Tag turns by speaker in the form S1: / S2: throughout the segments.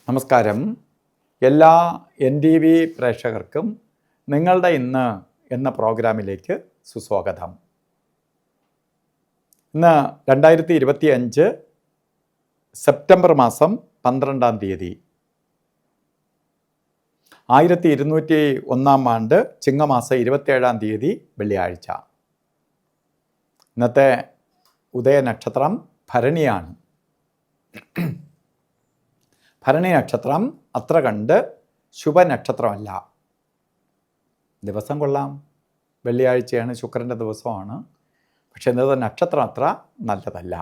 S1: നമസ്കാരം. എല്ലാ NTV പ്രേക്ഷകർക്കും നിങ്ങളുടെ ഇന്ന് എന്ന പ്രോഗ്രാമിലേക്ക് സുസ്വാഗതം. ഇന്ന് 2025 സെപ്റ്റംബർ മാസം 12-ാം തീയതി 1201 ആണ്ട് ചിങ്ങമാസം 27-ാം തീയതി വെള്ളിയാഴ്ച. ഇന്നത്തെ ഉദയനക്ഷത്രം ഭരണിയാണ്. ഭരണി നക്ഷത്രം അത്ര കണ്ട് ശുഭനക്ഷത്രമല്ല. ദിവസം കൊള്ളാം, വെള്ളിയാഴ്ചയാണ്, ശുക്രൻ്റെ ദിവസമാണ്. പക്ഷേ ഇന്നത്തെ നക്ഷത്രം അത്ര നല്ലതല്ല.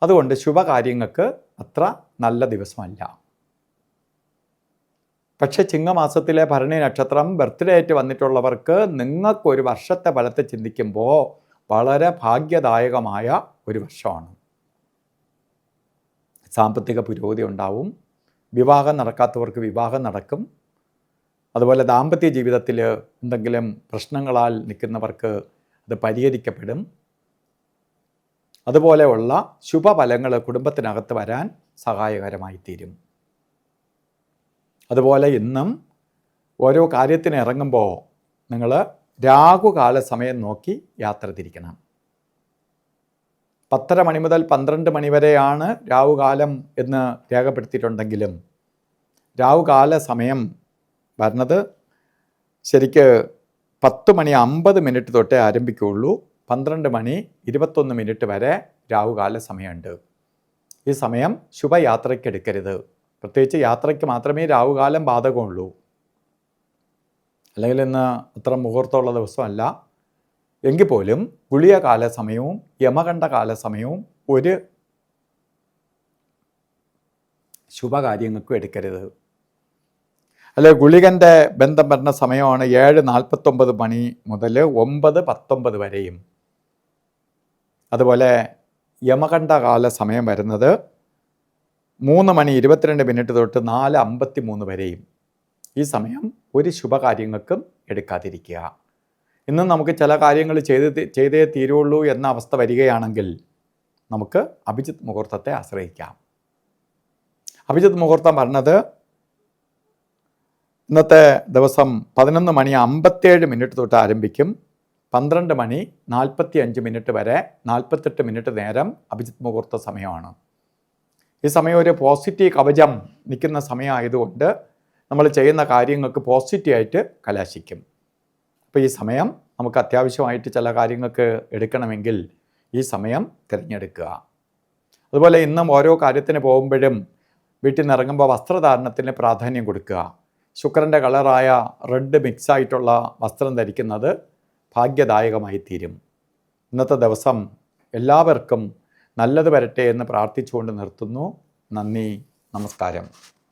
S1: അതുകൊണ്ട് ശുഭകാര്യങ്ങൾക്ക് അത്ര നല്ല ദിവസമല്ല. പക്ഷേ ചിങ്ങമാസത്തിലെ ഭരണി നക്ഷത്രം ബർത്ത്ഡേ ആയിട്ട് വന്നിട്ടുള്ളവർക്ക് നിങ്ങൾക്കൊരു വർഷത്തെ ഫലത്തെ ചിന്തിക്കുമ്പോൾ വളരെ ഭാഗ്യദായകമായ ഒരു വർഷമാണ്. സാമ്പത്തിക പുരോഗതി ഉണ്ടാവും. വിവാഹം നടക്കാത്തവർക്ക് വിവാഹം നടക്കും. അതുപോലെ ദാമ്പത്യ ജീവിതത്തിൽ എന്തെങ്കിലും പ്രശ്നങ്ങളാൽ നിൽക്കുന്നവർക്ക് അത് പരിഹരിക്കപ്പെടും. അതുപോലെയുള്ള ശുഭഫലങ്ങൾ കുടുംബത്തിനകത്ത് വരാൻ സഹായകരമായി തീരും. അതുപോലെ ഇന്നും ഓരോ കാര്യത്തിന് ഇറങ്ങുമ്പോൾ നിങ്ങൾ രാഹുകാല സമയം നോക്കി യാത്ര തിരിക്കണം. 10:30 മണി മുതൽ 12 മണി വരെയാണ് രാഹുകാലം എന്ന് രേഖപ്പെടുത്തിയിട്ടുണ്ടെങ്കിലും രാഹുകാല സമയം വരുന്നത് ശരിക്ക് 10:50 തൊട്ടേ ആരംഭിക്കുകയുള്ളൂ. 12 മണി 21 വരെ രാഹുകാല സമയമുണ്ട്. ഈ സമയം ശുഭയാത്രയ്ക്ക് എടുക്കരുത്. പ്രത്യേകിച്ച് യാത്രയ്ക്ക് മാത്രമേ രാഹുകാലം ബാധകമുള്ളൂ. അല്ലെങ്കിൽ ഇന്ന് അത്ര മുഹൂർത്തമുള്ള ദിവസമല്ല. എങ്കിൽ പോലും ഗുളികകാല സമയവും യമകണ്ഠകാല സമയവും ഒരു ശുഭകാര്യങ്ങൾക്കും എടുക്കരുത്. അല്ലെ, ഗുളികൻ്റെ ബന്ധം വരുന്ന സമയമാണ് 7:49 മണി മുതൽ 9:19 വരെയും. അതുപോലെ യമകണ്ഠകാല സമയം വരുന്നത് 3:22 തൊട്ട് 4:53 വരെയും. ഈ സമയം ഒരു ശുഭകാര്യങ്ങൾക്കും എടുക്കാതിരിക്കുക. ഇന്ന് നമുക്ക് ചില കാര്യങ്ങൾ ചെയ്തേ തീരുള്ളൂ എന്ന അവസ്ഥ വരികയാണെങ്കിൽ നമുക്ക് അഭിജിത്ത് മുഹൂർത്തത്തെ ആശ്രയിക്കാം. അഭിജിത്ത് മുഹൂർത്തം പറഞ്ഞത് ഇന്നത്തെ ദിവസം 11:57 തൊട്ട് ആരംഭിക്കും. 12:45 വരെ 48 നേരം അഭിജിത്ത് മുഹൂർത്ത സമയമാണ്. ഈ സമയം ഒരു പോസിറ്റീവ് കവചം നിൽക്കുന്ന സമയമായതുകൊണ്ട് നമ്മൾ ചെയ്യുന്ന കാര്യങ്ങൾക്ക് പോസിറ്റീവായിട്ട് കലാശിക്കും. അപ്പോൾ ഈ സമയം നമുക്ക് അത്യാവശ്യമായിട്ട് ചില കാര്യങ്ങൾക്ക് എടുക്കണമെങ്കിൽ ഈ സമയം തിരഞ്ഞെടുക്കുക. അതുപോലെ ഇന്നും ഓരോ കാര്യത്തിന് പോകുമ്പോഴും വീട്ടിൽ നിന്ന് ഇറങ്ങുമ്പോൾ വസ്ത്രധാരണത്തിന് പ്രാധാന്യം കൊടുക്കുക. ശുക്രൻ്റെ കളറായ റെഡ് മിക്സായിട്ടുള്ള വസ്ത്രം ധരിക്കുന്നത് ഭാഗ്യദായകമായി തീരും. ഇന്നത്തെ ദിവസം എല്ലാവർക്കും നല്ലത് വരട്ടെ എന്ന് പ്രാർത്ഥിച്ചുകൊണ്ട് നിർത്തുന്നു. നന്ദി, നമസ്കാരം.